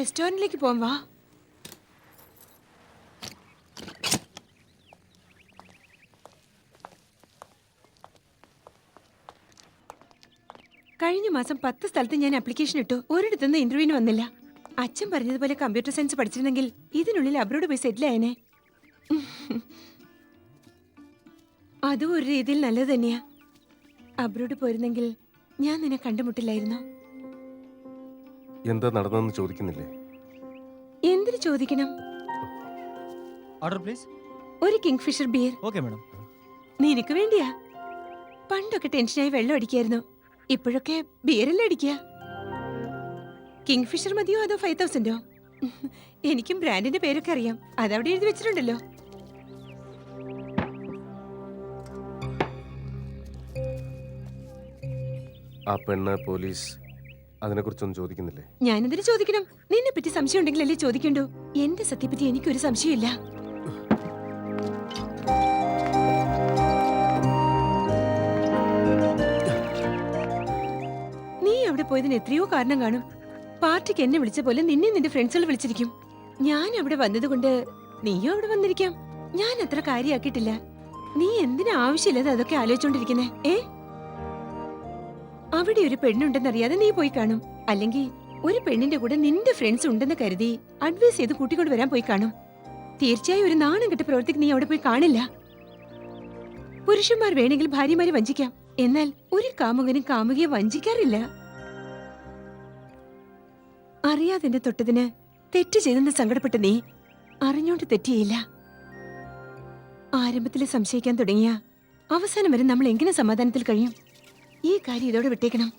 റെസ്റ്റോറന്റിലേക്ക് പോവാം വാ. കഴിഞ്ഞ മാസം 10 സ്ഥലത്ത് ഞാൻ ആപ്ലിക്കേഷൻ ഇട്ടു. ഒരിടത്തുനിന്ന് ഇന്റർവ്യൂവിന് വന്നില്ല. അച്ഛൻ പറഞ്ഞതുപോലെ കമ്പ്യൂട്ടർ സയൻസ് പഠിച്ചിരുന്നെങ്കിൽ ഇതിനുള്ളിൽ അബ്രോഡ് പോയി സെറ്റിൽ ആയനെ. അതും ഒരു രീതിയിൽ നല്ലത് തന്നെയാ. അബ്രോഡ് പോയിരുന്നെങ്കിൽ ഞാൻ നിന്നെ കണ്ടുമുട്ടില്ലായിരുന്നു. എന്താ നടന്നതെന്ന് ചോദിക്കുന്നില്ലേ? എന്തിനു ചോദിക്കണം? Order please. ഒരു Kingfisher beer. Okay madam. നിനക്ക് വേണ്ടിയാ. പണ്ടൊക്കെ ടെൻഷനായി വെള്ളം അടിക്കായിരുന്നു. ഇപ്പോഴൊക്കെ ബിയറല്ലേ അടിക്കുക. കിങ് ഫിഷർ മതിയോ അതോ 5000ഓ? എനിക്കും ബ്രാൻഡിന്റെ പേരൊക്കെ അറിയാം. അതവിടെ എഴുതി വെച്ചിട്ടുണ്ടല്ലോ. ആ പെണ്ണ് പോലീസ് അതിനെക്കുറിച്ചൊന്നും ചോദിക്കുന്നില്ലേ? ഞാനെന്തിനു ചോദിക്കണം? നിന്നെ പറ്റി സംശയം ഉണ്ടെങ്കിലല്ലേ ചോദിക്കണ്ടോ? എന്റെ സത്യപറ്റി എനിക്കൊരു സംശയമില്ല. നീ അവിടെ പോയതിന് എത്രയോ കാരണം കാണും. പാർട്ടിക്ക് എന്നെ വിളിച്ച പോലെ നിന്നെ നിന്റെ ഫ്രണ്ട്സുകൾ വിളിച്ചിരിക്കും. ഞാൻ അവിടെ വന്നതുകൊണ്ട് നീയും അവിടെ വന്നിരിക്കാം. ഞാൻ അത്ര കാര്യാക്കിയിട്ടില്ല. നീ എന്തിനാ ആവശ്യമില്ലാതെ അതൊക്കെ ആലോചിച്ചോണ്ടിരിക്കുന്നേ? അവിടെ ഒരു പെണ്ണുണ്ടെന്നറിയാതെ നീ പോയി കാണും. അല്ലെങ്കിൽ ഒരു പെണ്ണിന്റെ കൂടെ നിന്റെ ഫ്രണ്ട്സ് ഉണ്ടെന്ന് കരുതി അഡ്വൈസ് ചെയ്ത് കൂട്ടിക്കൊണ്ട് വരാൻ പോയി കാണും. തീർച്ചയായും ഒരു നാണം കെട്ട പ്രവൃത്തിക്ക് നീ അവിടെ പോയി കാണില്ല. പുരുഷന്മാർ വേണമെങ്കിൽ ഭാര്യമാരെ വഞ്ചിക്കാം. എന്നാൽ ഒരു കാമുകനും കാമുകയെ വഞ്ചിക്കാറില്ല. അറിയാതെ എന്നെ തൊട്ടതിന് തെറ്റ് ചെയ്തെന്ന് സങ്കടപ്പെട്ട് നീ അറിഞ്ഞോണ്ട് തെറ്റിയില്ല. ആരംഭത്തിൽ സംശയിക്കാൻ തുടങ്ങിയ അവസാനം വരെ നമ്മൾ എങ്ങനെ സമാധാനത്തിൽ കഴിയും? ഈ കാര്യം ഇതോടെ വിട്ടേക്കണം.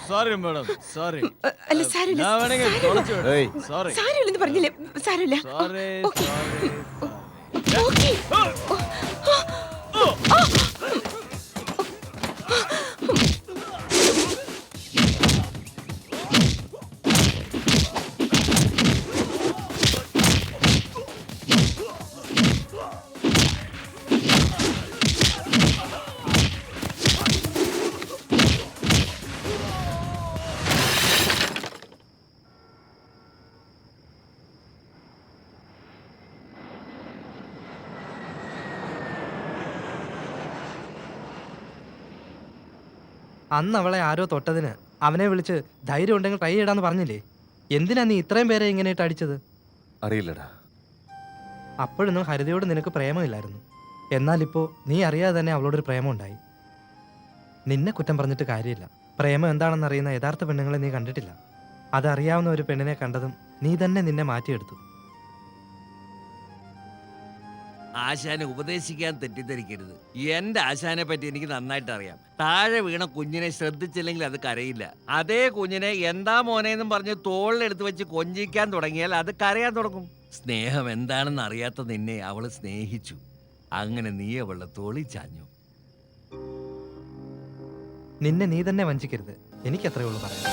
Sorry madam, sorry. അല്ല സാരമില്ല, സാരമില്ലെന്ന് പറഞ്ഞില്ലേ? സാരമില്ല. ഓക്കേ. ഓക്കേ. അന്ന് അവളെ ആരോ തൊട്ടതിന് അവനെ വിളിച്ച് ധൈര്യം ഉണ്ടെങ്കിൽ ട്രൈ ചെയ്യടാന്ന് പറഞ്ഞില്ലേ? എന്തിനാ നീ ഇത്രയും പേരെ ഇങ്ങനെയിട്ട് അടിച്ചത്? അറിയില്ലടാ. അപ്പോഴൊന്നും ഹരിതയോട് നിനക്ക് പ്രേമമില്ലായിരുന്നു. എന്നാലിപ്പോ നീ അറിയാതെ തന്നെ അവളോടൊരു പ്രേമം ഉണ്ടായി. നിന്നെ കുറ്റം പറഞ്ഞിട്ട് കാര്യമില്ല. പ്രേമം എന്താണെന്ന് അറിയുന്ന യഥാർത്ഥ പെണ്ണുങ്ങളെ നീ കണ്ടിട്ടില്ല. അതറിയാവുന്ന ഒരു പെണ്ണിനെ കണ്ടതും നീ തന്നെ നിന്നെ മാറ്റിയെടുത്തു. ആശാനെ ഉപദേശിക്കാൻ തെറ്റിദ്ധരിക്കരുത്. എന്റെ ആശാനെ പറ്റി എനിക്ക് നന്നായിട്ട് അറിയാം. താഴെ വീണ കുഞ്ഞിനെ ശ്രദ്ധിച്ചില്ലെങ്കിൽ അത് കരയില്ല. അതേ കുഞ്ഞിനെ എന്താ മോനേന്നും പറഞ്ഞ് തോളിലെടുത്ത് വെച്ച് കൊഞ്ചിക്കാൻ തുടങ്ങിയാൽ അത് കരയാൻ തുടങ്ങും. സ്നേഹം എന്താണെന്ന് അറിയാത്ത നിന്നെ അവള് സ്നേഹിച്ചു. അങ്ങനെ നീ അവളുടെ തോളിൽ ചാഞ്ഞു. നിന്നെ നീ തന്നെ വഞ്ചിക്കരുത്. എനിക്കത്രയേ ഉള്ളൂ പറയാം.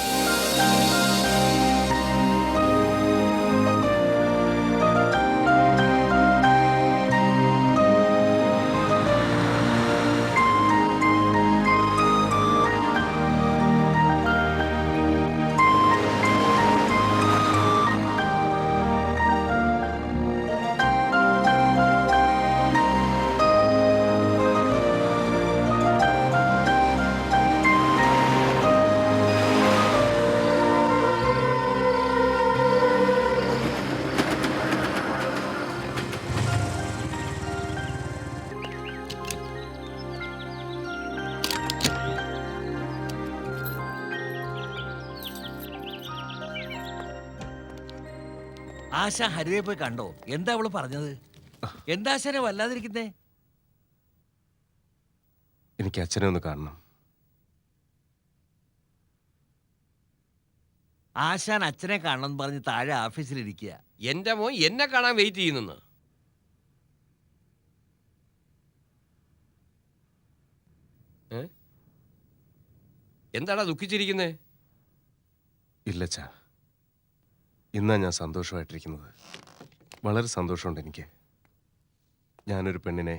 ആശാ ഹരിതയെ പോയി കണ്ടോ? എന്താ അവള് പറഞ്ഞത്? എന്താ ആശാനെ വല്ലാതിരിക്കുന്നേ? എനിക്ക് അച്ഛനെ ഒന്ന് കാണണം. ആശാൻ അച്ഛനെ കാണണം പറഞ്ഞ് താഴെ ഓഫീസിലിരിക്കുക. എന്റെ മോൻ എന്നെ കാണാൻ വെയിറ്റ് ചെയ്യുന്നു. എന്താടാ ദുഃഖിച്ചിരിക്കുന്നേ? ഇല്ലച്ചാ, ഇന്നാ ഞാൻ സന്തോഷമായിട്ടിരിക്കുന്നത്. വളരെ സന്തോഷമുണ്ട് എനിക്ക്. ഞാനൊരു പെണ്ണിനെ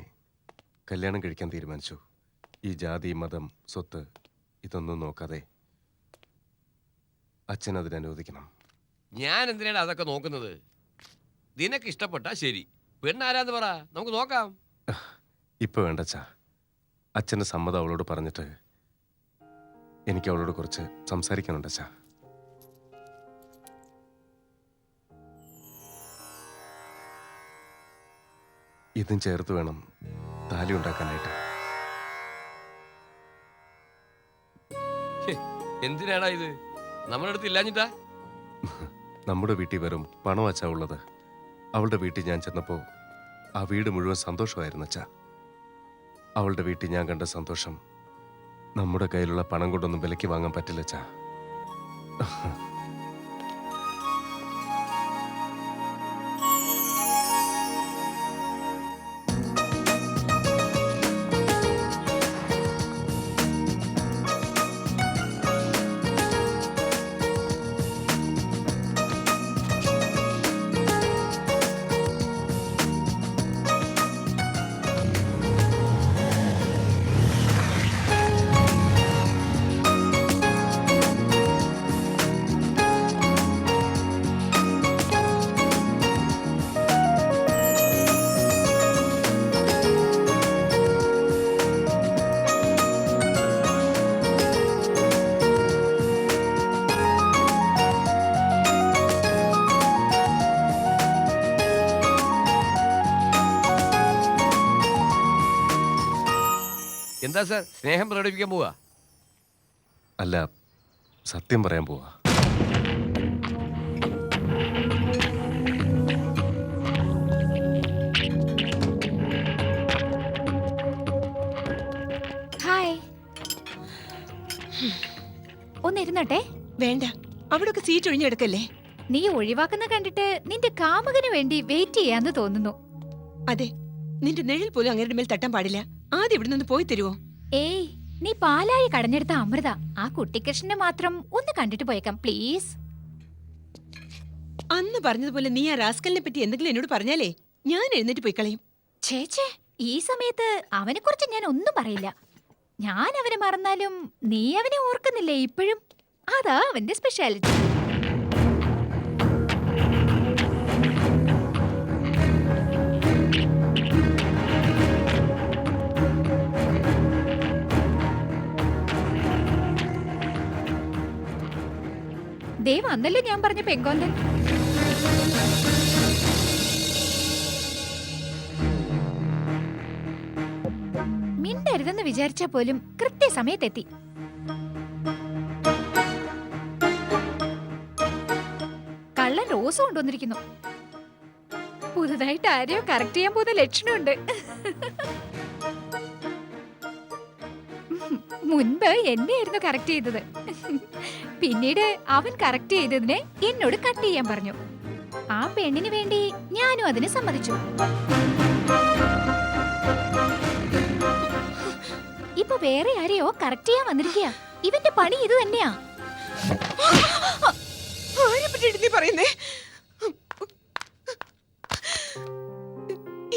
കല്യാണം കഴിക്കാൻ തീരുമാനിച്ചു. ഈ ജാതി, മതം, സ്വത്ത് ഇതൊന്നും നോക്കാതെ. അച്ഛൻ അതിന് അനുവദിക്കണം. ഞാൻ എന്തിനാണ് അതൊക്കെ നോക്കുന്നത്? നിനക്ക് ഇഷ്ടപ്പെട്ടാ ശരി. പെണ്ണാരാന്ന് പറ, നമുക്ക് നോക്കാം. ഇപ്പൊ വേണ്ട അച്ഛാ. അച്ഛൻ്റെ സമ്മതം അവളോട് പറഞ്ഞിട്ട് എനിക്ക് അവളോട് കുറച്ച് സംസാരിക്കാനുണ്ട് അച്ഛാ. ഇതും ചേർത്ത് വേണം താലി ഉണ്ടാക്കാനായിട്ട്. എന്തിനാടാ ഇത്? നമ്മുടെ അടുത്ത് ഇല്ലാഞ്ഞിട്ടാ? നമ്മുടെ വീട്ടിൽ വെറും പണം അച്ഛാ ഉള്ളത്. അവളുടെ വീട്ടിൽ ഞാൻ ചെന്നപ്പോൾ ആ വീട് മുഴുവൻ സന്തോഷമായിരുന്നു അച്ഛാ. അവളുടെ വീട്ടിൽ ഞാൻ കണ്ട സന്തോഷം നമ്മുടെ കയ്യിലുള്ള പണം കൊണ്ടൊന്നും വിലയ്ക്ക് വാങ്ങാൻ പറ്റില്ല അച്ഛാ. എന്താ സാർ, സ്നേഹം പ്രകടിപ്പിക്കാൻ പോവാ? അല്ല, സത്യം പറയാൻ പോവാ. ഹായ്. ഒന്നിരുന്നോട്ടെ. വേണ്ട, അവിടൊക്കെ സീറ്റ് ഒഴിഞ്ഞെടുക്കല്ലേ. നീ ഒഴിവാക്കുന്ന കണ്ടിട്ട് നിന്റെ കാമുകന് വേണ്ടി വെയിറ്റ് ചെയ്യാന്ന് തോന്നുന്നു. അതെ, നിന്റെ നിഴൽ പോലും അങ്ങനെ മേൽ തട്ടാൻ പാടില്ല. ആദ്യം ഇവിടെ നിന്ന് പോയി തരുവോ? ഏയ്, നീ പാലായി കടഞ്ഞെടുത്ത അമൃത. ആ കുട്ടിക്കൃഷ്ണനെ മാത്രം ഒന്ന് കണ്ടിട്ട് പോയേക്കാം പ്ലീസ്. അന്ന് പറഞ്ഞതുപോലെ നീ ആ റാസ്കലിനെ പറ്റി എന്തെങ്കിലും എന്നോട് പറഞ്ഞാലേ ഞാൻ എഴുന്നേറ്റ് പോയി കളയും. ചേച്ചേ, ഈ സമയത്ത് അവനെ കുറിച്ച് ഞാൻ ഒന്നും പറയില്ല. ഞാൻ അവനെ മറന്നാലും നീ അവനെ ഓർക്കുന്നില്ലേ ഇപ്പോഴും? അതാ അവന്റെ സ്പെഷ്യാലിറ്റി. ദേവ് അന്നല്ലോ ഞാൻ പറഞ്ഞ പെങ്കോന്തൻ. മിണ്ടരുതെന്ന് വിചാരിച്ചാ പോലും കൃത്യസമയത്തെത്തി. കള്ളൻ റോസ് കൊണ്ടുവന്നിരിക്കുന്നു. പുതുതായിട്ട് ആരെയോ കറക്റ്റ് ചെയ്യാൻ പോകുന്ന ലക്ഷണമുണ്ട്. മുൻപ് എന്നെയായിരുന്നു കറക്റ്റ് ചെയ്തത്. പിന്നീട് അവൻ കറക്റ്റ് ചെയ്തതിനെ എന്നോട് കട്ട് ചെയ്യാൻ പറഞ്ഞു. ആ പെണ്ണിന് വേണ്ടി ഞാനും അതിന് സമ്മതിച്ചു. ഇപ്പൊ വേറെ ആരെയോ കറക്റ്റ് ചെയ്യാൻ വന്നിരിക്കുക. ഇവന്റെ പണി ഇത് തന്നെയാ. ആരെ പറ്റിയിട്ട് നീ പറയുന്നേ?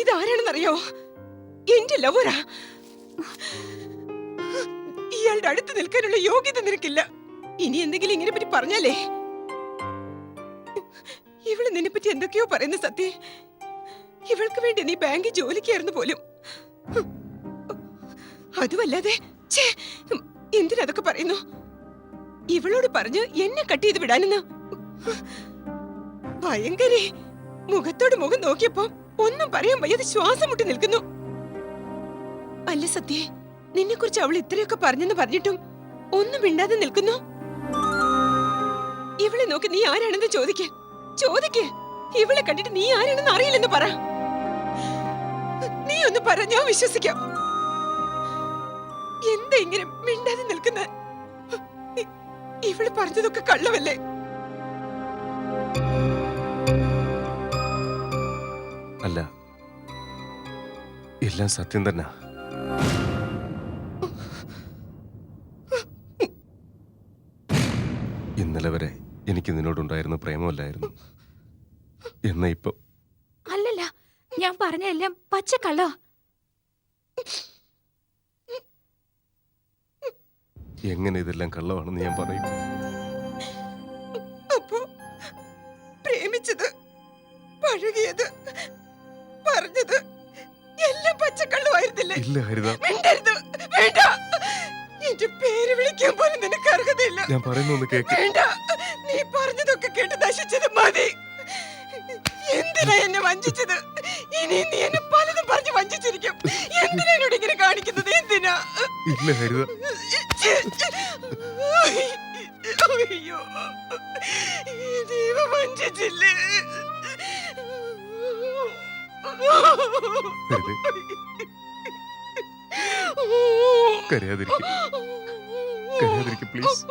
ഇതാരാണെന്നറിയോ? എന്റെ ലവറാ. ഇയാളുടെ അടുത്ത് നിൽക്കാനുള്ള യോഗ്യത നിനക്കില്ല. ഇനി എന്തെങ്കിലും ഇങ്ങനെ പറ്റി പറഞ്ഞാലേ. ഇവള് നിന്നെ പറ്റി എന്തൊക്കെയോ പറയുന്ന സത്യ. ഇവൾക്ക് വേണ്ടി നീ ബാങ്കിൽ ജോലിക്കായിരുന്നു പോലും. അതുമല്ലാതെ എന്തിനതൊക്കെ പറയുന്നു? ഇവളോട് പറഞ്ഞ് എന്നെ കട്ട് ചെയ്ത് വിടാനെന്ന്. ഭയങ്കരേ. മുഖത്തോട് മുഖം നോക്കിയപ്പോ ഒന്നും പറയാൻ വയ്യാതെ ശ്വാസം മുട്ടി നിൽക്കുന്നു. അല്ല സത്യേ, നിന്നെ കുറിച്ച് അവൾ ഇത്രയൊക്കെ പറഞ്ഞെന്ന് പറഞ്ഞിട്ടും ഒന്നും മിണ്ടാതെ നിൽക്കുന്നു. ഇവളെ നോക്കി നീ ആരാണെന്ന് ചോദിക്കേ. ഇവളെ കണ്ടിട്ട് നീ ആരാണെന്ന് അറിയില്ലെന്ന് പറ. നീ ഒന്ന് പറ, ഞാൻ വിശ്വസിക്കാം. എന്താ ഇങ്ങനെ മിണ്ടാതെ നിൽക്കുന്ന? ഇവള് പറഞ്ഞതൊക്കെ കള്ളമല്ലേ? അല്ല, എല്ലാം സത്യം തന്നെ. ഇന്നലെ വരെ എനിക്ക് നിന്നോടുണ്ടായിരുന്ന പ്രേമമല്ലായിരുന്നു. എന്നാ ഇപ്പൊ അല്ലല്ല, ഞാൻ പറഞ്ഞ എല്ലാം പച്ചക്കള്ള. എങ്ങനെ ഇതെല്ലാം കള്ളമാണെന്ന് ഞാൻ പറയും? ഇല്ല ഹരിത, മിണ്ടരുത്. വേണ്ട. എന്റെ പേര് വിളിക്കാൻ പോലും നിനക്ക് അർഹതയില്ല. ഞാൻ പറയുന്നൊന്ന് കേക്ക്. വേണ്ട. നീ പറഞ്ഞതൊക്കെ കേട്ട് നശിച്ചത് മതി. എന്തിനാ എന്നെ വഞ്ചിച്ചത്? ഇനി നീ എന്നെ പലതും പറഞ്ഞ് വഞ്ചിച്ചിരിക്കും. എന്തിനാ എന്നോട് ഇങ്ങനെ കാണിക്കുന്നത്? എന്തിനാ? ഇല്ല ഹരിത, അയ്യോ, ദൈവ വഞ്ചിച്ചില്ലേ? ഹരിത, കരയാതിരിക്കും, കരയാതിരിക്കും പ്ലീസ്.